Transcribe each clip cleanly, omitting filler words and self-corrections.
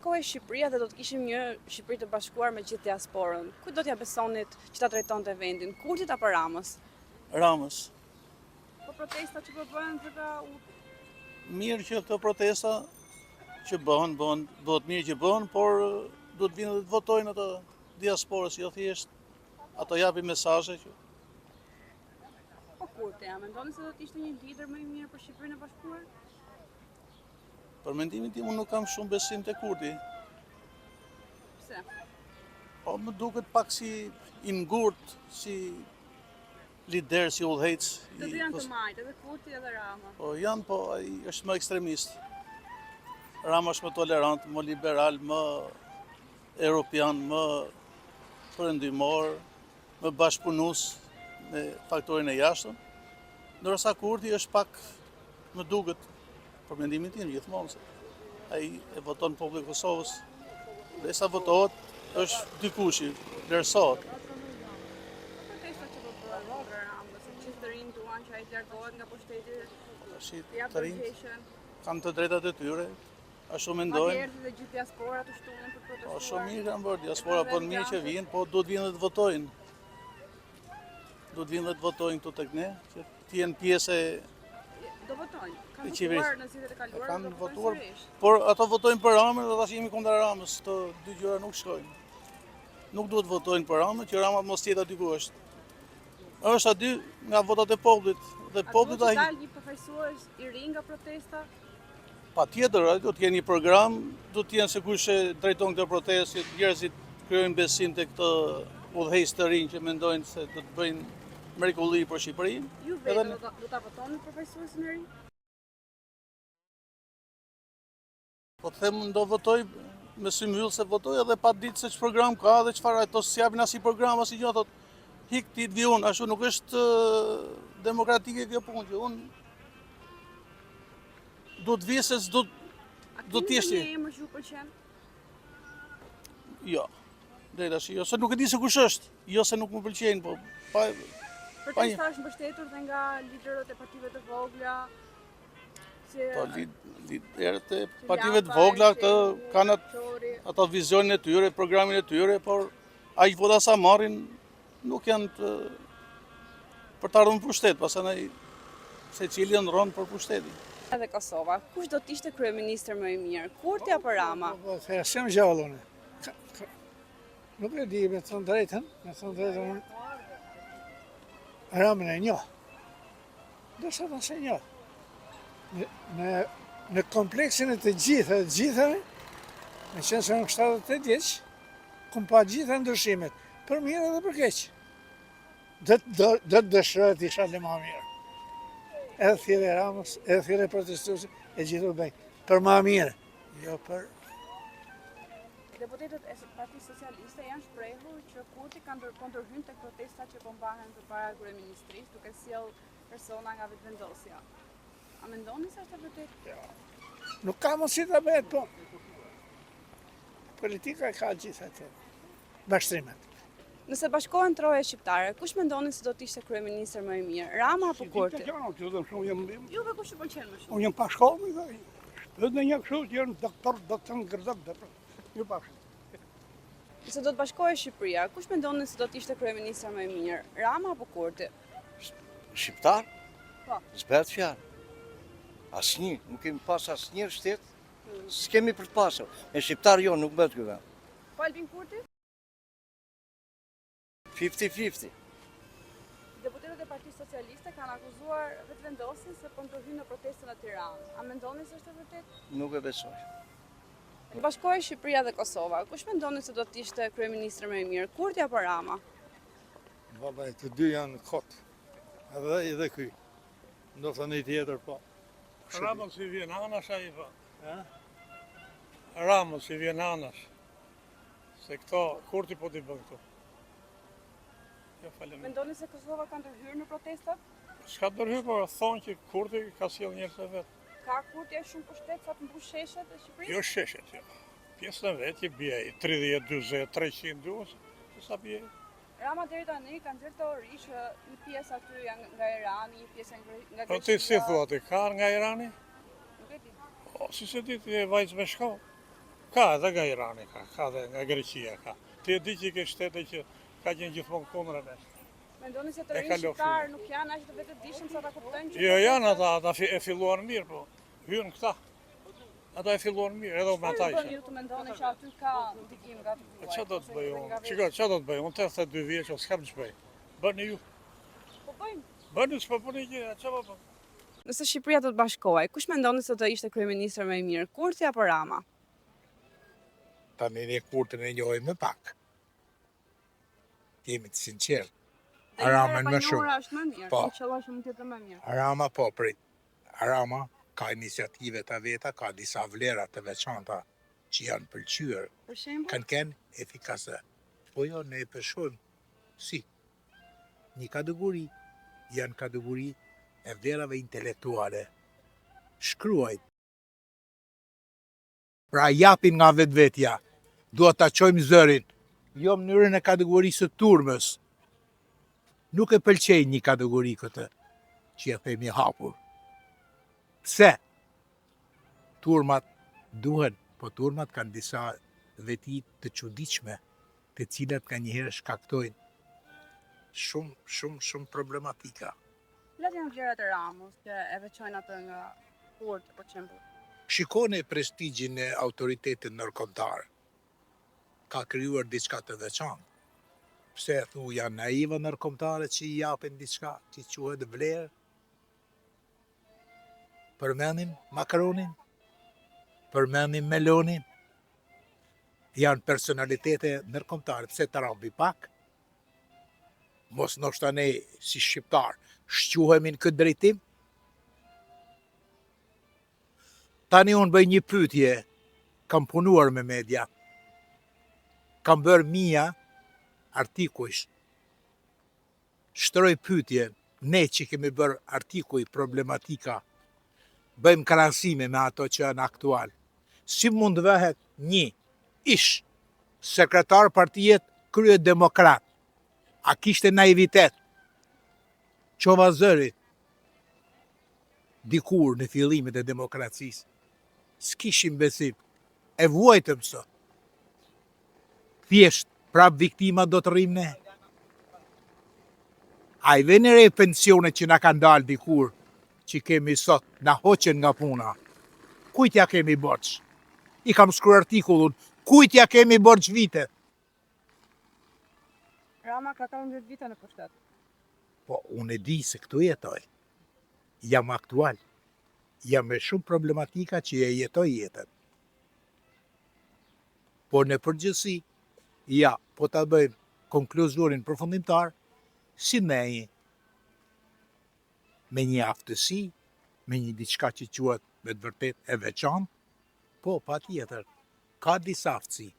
Kohë Shqipëria dhe do të kishim një Shqipëri të bashkuar me gjithë diasporën. Kujt do t'ja besonit që ta drejtonte vendin? Kurtit apo Ramës? Ramës. Po protesta që po bëhen të ka Mirë që këto protesta që bëhen, do të mirë që bëhen, por do të vinë dhe të votojnë ato diasporës, jo thjesht ato japi mesazhe që po kurti, a mendoni se do të ishte një lider më i mirë për Shqipërinë e bashkuar? për mendimin tim unë nuk kam shumë besim te Kurti. Pse? Po më duket pak si i ngurt, si lider, si udhëhec. Të dy janë të majtë, edhe Kurti edhe Rama. Po janë, po ai është më ekstremist. Rama është më tolerant, më liberal, më europian, më perëndimor, më bashkëpunues me faktorin e jashtëm. Ndërsa Kurti është pak, më duket, për mendimin tim gjithmonë se ai e voton populli i Kosovës. Dhe sa votohet është dikush i vlerësohet. Protesta që po bëhen rrogë Ramës, se gjithë të rinj duan që ai të largohet nga pushteti. Ja Të rinj përgjigjen. kanë të drejtat e tyre, ashtu mendojnë. Madje edhe gjithë diaspora të shtunë për protestuar. Po shumë mirë kanë bërë diaspora, po mirë që vinë, po duhet vinë dhe të votojnë. Duhet vinë dhe të votojnë këtu tek ne, që të jenë pjesë Do votojnë. e Kanë qeverisë. votuar në zgjedhjet e kaluara. Kanë do votuar, votojnë sërish. por ato votojnë për Ramën dhe tash jemi kundër Ramës. Këto dy gjëra nuk shkojnë. Nuk duhet votojnë për Ramën, që Rama mos jetë aty ku është. Është aty nga votat e popullit dhe populli do ai të dalë një përfaqësues i ri nga protesta. patjetër, ai do të kenë një program, do të jenë se kush e drejton këtë protestë, njerëzit krijojnë besim tek këto udhëheqës të rinj që mendojnë se do të bëjnë mrekulli për Shqipërinë. Ju vetë do ta votoni përfaqësuesin e ri? Po të them do votoj me sy mbyll se votoj edhe pa ditë se ç'program ka dhe çfarë ato s'japin as i program as i gjë, thotë hik ti të vi unë, ashtu nuk është demokratike kjo punë, që unë do të vi se s'do do të jesh ti. Një emër që ju pëlqen? Jo. Drejt tash, jo se nuk e di se kush është, jo se nuk më pëlqejnë, po pa Protesta është mbështetur dhe nga liderët e partive të vogla. po liderët e partive të vogla këtë kanë ato vizionin e tyre, programin e tyre, por aq vota sa marrin nuk janë për të ardhur në pushtet, pastaj secili ndron për pushtetin. Edhe Kosova, kush do të ishte kryeministër më i mirë, Kurti apo Rama? Po, them gjallone. Nuk e di, me thënë drejtën unë Ramën e njoh. Dërsa të se njoh. Në kompleksin e të gjithave, me qenë se në 78 vjeç, kum pa gjitha ndryshimet, për mirë edhe për keq. Do të dëshiroj të isha le ma mirë. Edhe thirrje Ramës, edhe thirrje protestuese, e gjithë u bëj. Për ma mirë, jo për... Deputetët e Partisë Socialiste janë shprehur që Kurti ka ndërhyrë tek protestat që po mbahen përpara kryeministrisë, duke sjell persona nga vetëvendosja. A mendoni se është e vërtetë? Nuk ka mundësi ta bëhet, po. Politika ka gjithë atë bashkëtrimet. Nëse bashkohen troje shqiptare, kush mendoni se do të ishte kryeministër më i mirë, Rama apo Kurti? Juve kush ju pëlqen më shumë? Unë jam pa shkollë, dhe në një kështu që janë doktor, ju pashë. Nëse do të bashkohej Shqipëria, kush mendoni se do të ishte kryeministër më i mirë, Rama apo Kurti? Shqiptar? Po. S'bëhet fjalë. Asnjë, nuk kemi pas asnjë shtet, s'kemi për të pasur. Me shqiptar jo, nuk bëhet ky vend. Po Albin Kurti? 50-50. Deputetët e Partisë Socialiste kanë akuzuar vetëvendosin se po ndërhyjnë në protestën në Tiranë. A mendoni se është e vërtetë? Nuk e besoj. Të bashkohej Shqipëria dhe Kosova, kush mendoni se do të ishte kryeministër më i mirë, Kurti apo Rama? Baba, të dy janë kot. Edhe ky. Ndoshta një tjetër po. Ramës i vjen anash ai po. Ramës i vjen anash. Se këto Kurti po t'i bën këtu. Jo falem. Mendoni se Kosova ka ndërhyrë në protestat? S'ka ndërhyrë, por thonë që Kurti ka sjell njerëz të vet. Ka Kurti aq shumë pushtet sa të mbush sheshet e Shqipërisë? Jo sheshet, jo. Pjesën e vet i bie 30, 40, 300 duos, sa bie. Rama deri tani ka nxjerrë teori që një pjesë aty janë nga Irani, një pjesë nga Greqia. Po ti si thua ti, ka nga Irani? Nuk e di. O, si se di ti e vajzë me shkollë. Ka edhe nga Irani, ka edhe nga Greqia, ka. Ti e di që ke shtete që ka qenë gjithmonë kundër atë. Mendoni se të E rinj kalo shqiptar nuk janë aq të vetëdijshëm sa ta kuptojnë që Jo, janë ata e filluan mirë, po. Hyn këta. Ata e filluan mirë, edhe me ata çfarë bën ishin. ju të mendoni që aty ka ndikim nga të tuaj? Çfarë do të bëj unë? Çka do të bëj? Unë 82 vjeç, s'kam ç'bëj. Bëni ju. Po bëjmë. Bëni s'po bëni gjë, çfarë bën? Nëse Shqipëria do të bashkohej, kush mendoni se do ishte kryeministër më i mirë, Kurthi apo Rama? Tani ne Kurtin e njohim më pak. Jemi të sinqert. Rama më shumë. Është më mirë. Po. Inshallah që mund të jetë më mirë. Rama po prit. Rama ka iniciative të veta, ka disa vlera të veçanta që janë pëlqyer, Për shembull, kanë kenë efikase. Po jo, ne e peshojmë si një kategori, janë kategori e vlerave intelektuale. Shkruajt. Pra japin nga vetvetja, duhet ta çojmë zërin, jo mënyrën e kategorisë së turmës. Nuk e pëlqej një kategori këtë, që e themi hapur. Pse? Turmat duhen, po turmat kanë disa veti të çuditshme, të cilat ka njëherë shkaktojnë shumë problematika. cilat janë vlerat e Ramës që e veçojnë atë nga Kurthi për shembull? Shikoni prestigjin e autoritetit ndërkombëtar. Ka krijuar diçka të veçantë. Pse e thu janë naiva ndërkombëtarët që i japin diçka që quhet vlerë? Përmendim Macronin, përmendim Melonin, janë personalitete ndërkombëtare. Pse Trumpi pak? Mos ndoshta ne si shqiptar shquhemi në këtë drejtim? Tani unë bëj një pyetje, kam punuar me media, kam bërë mia artikujsh, shtroj pyetje, ne që kemi bërë artikuj problematika, bëjmë krahasime me ato që janë aktual. Si mund vehet një ish sekretar partijet krye demokrat? A kishte naivitet? Qova zëri dikur në fillimet e demokracisë. S'kishim besim. E vuajtëm sot. Thjesht, prap viktima do të rrim ne. A i veni re pensionet që na kanë dalë dikur, që kemi sot, na hoqen nga puna. Kujt ja kemi borç? I kam shkruar artikullun, kujt ja kemi borç vite? Rama ka 14 vite në pushtet. Po, unë e di se këtu jetoj. Jam aktual. Jam me shumë problematika që e jetoj jetën. Po në përgjithësi, ja, po ta bëjmë konkluzionin përfundimtar, si ne me një aftësi, me një diçka që quhet me të vërtet e veçantë, po patjetër, ka disa aftësi.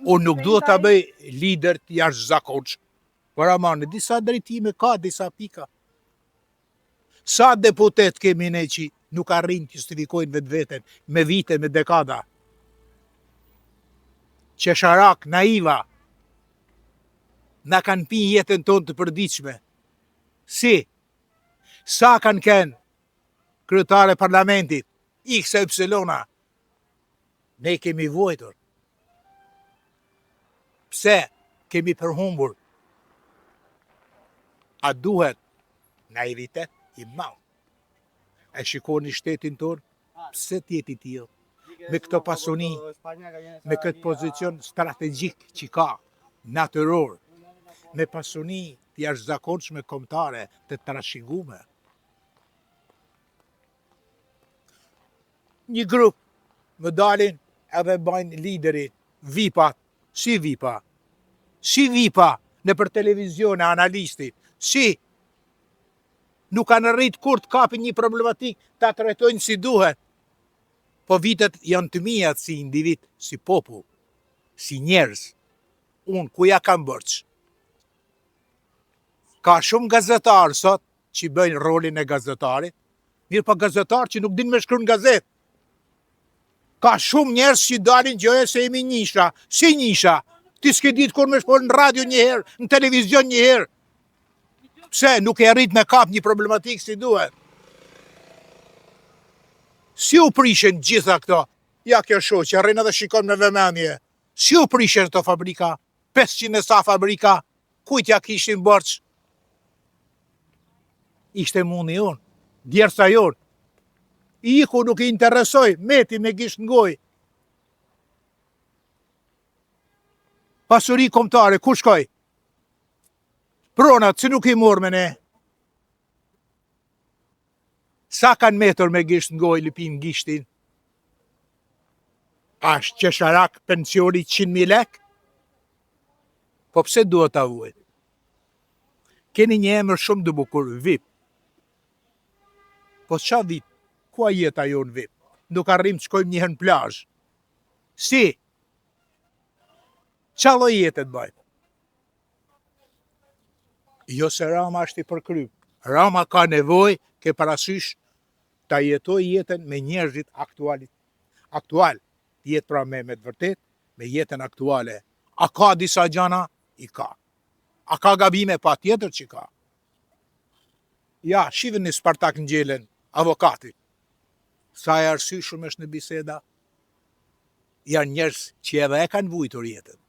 Unë nuk duhet ta bëj lider të jashtëzakonshëm, por ama në disa drejtime ka disa pika. Sa deputet kemi ne që nuk arrin të justifikojnë vetveten me vite, me dekada. Qesharak, naiva, na kanë pi jetën tonë të përditshme. Si? Sa kanë kenë kryetare parlamentit, X e Y. Ne kemi vuajtur. Pse kemi përhumbur? A duhet naivitet i madh? E shikoni shtetin tonë, pse t'jeti tillë? Me këto pasuni, me këtë pozicion strategjik që ka, natyror, me pasuni të jashtëzakonshme kombëtare të trashëguar. Një grup më dalin edhe bajnë liderin, VIP-at, si VIP-a? Si VIP-a në për televizion e analistit? Si? Nuk kanë rrit kur të kapin një problematik, ta trajtojnë si duhet. Po vitet janë të mia si individ, si popull, si njerëz. Unë ku ja kam borç? Ka shumë gazetarë sot që bëjnë rolin e gazetarit, mirë pa gazetarë që nuk din me shkruan gazetë. Ka shumë njerëz që dalin gjoje se jemi njisha. Si njisha? Ti s'ke ditë kur me shpol në radio një herë, në televizion një herë. Pse nuk e arrit me kap një problematikë si duhet? Si u prishen gjitha këto Ja kjo shoh që rrinë dhe shikon me vëmendje. Si u prishën këto fabrika? 500 e sa fabrika, kujt ja kishin borç? Ishte mundi jonë, djersa jonë. Iku nuk i interesoj, meti me gisht ngoj. Pasuri kombëtare, ku shkoj? Pronat, që nuk i morë me ne? Sa kanë metur me gisht ngoj, lipin gishtin? Ashtë qesharak pensioni 100.000 lek? Po pse duhet ta vuaj? Keni një emër shumë të bukur, VIP. Po qa VIP? Kua jeta jonë VIP? Nuk arrim të shkojmë njëherë në plazh. Si? Qa lloj jete të bëjmë? Jo se Rama është i përkryp. Rama ka nevojë, ke parasysh, ta jetoj jetën me njerëzit aktual. Jetë pra me të vërtet, me jetën aktuale. A ka disa gjana? I ka. A ka gabime? Pa tjetër që ka. Ja, shive një Spartak Ngjelen, avokatit. Sa e arsyeshëm është në biseda? Janë njerëz që edhe e kanë vujtur jetën.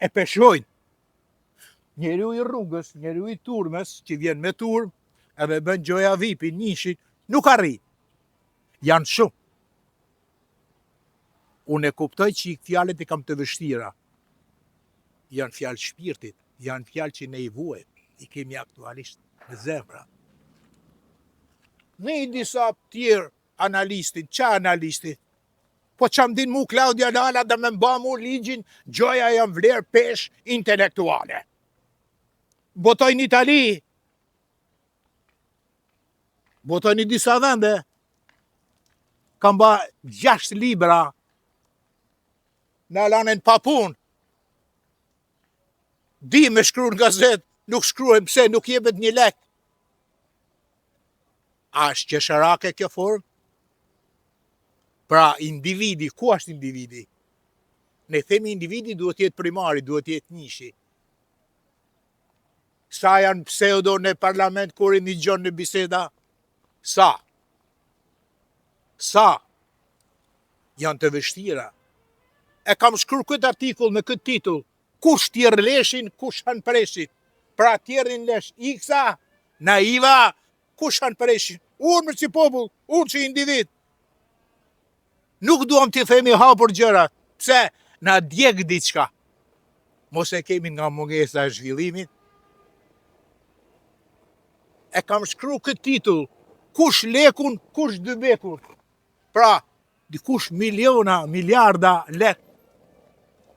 E peshojnë. Njeriu i rrugës, njeriu i turmës, që vjen me turm, edhe bën gjoja VIP-i, nishit, nuk arri. Janë shumë. Unë e kuptoj që i fjalët i kam të vështira. Janë fjalë shpirtit, janë fjalë që ne i vuajmë, i kemi aktualisht në zemra. Ne i disa tjerë analistin, qa analistin? Po që më din mu Klaudia Lala dhe me mba mu ligjin, gjoja jam vlerë pesh intelektuale. Botoj në Itali, botoj në disa vende, kam ba 6 libra, në lanen papun. Di me shkru në gazet, nuk shkruhem pse, nuk jebet një lek. A është qesharake kjo formë? Pra, individi, ku është individi? Ne themi individi duhet jetë primari, duhet jetë nishi. Sa janë pseudo në parlament kur i një gjonë në biseda? Sa? Janë të vështira. E kam shkruar këtë artikull me këtë titull, kush tjerë leshin, kush hanë presit. Pra tjerën lesh iksa, naiva, kush hanë presit. Unë si popull, unë si individ. Nuk duam t'i themi hapur gjërat, pse na djeg diçka. Mos e kemi nga mungesa e zhvillimit. E kam shkruar këtë titull, kush lekun, kush dy bekun. Pra, dikush miliona, miliarda lek.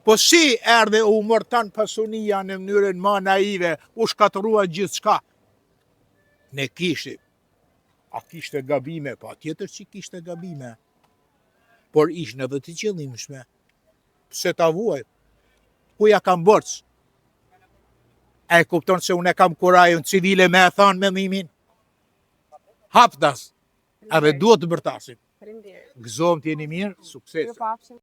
Po si erdhe u mërtan pasunia në mënyrën ma naive, u shkatërua gjithë shka. Ne kishim. A kishte gabime? Pa tjetër që kishte gabime. Por ishnë edhe të qëllimshme. Pse ta vuaj? Ku ja kam borç? E kupton se unë e kam kurajën civile me e thanë me mimin? Haptas. Edhe duhet të bërtasim. Faleminderit. Gëzom t'jeni mirë, sukses. Ju pafshim.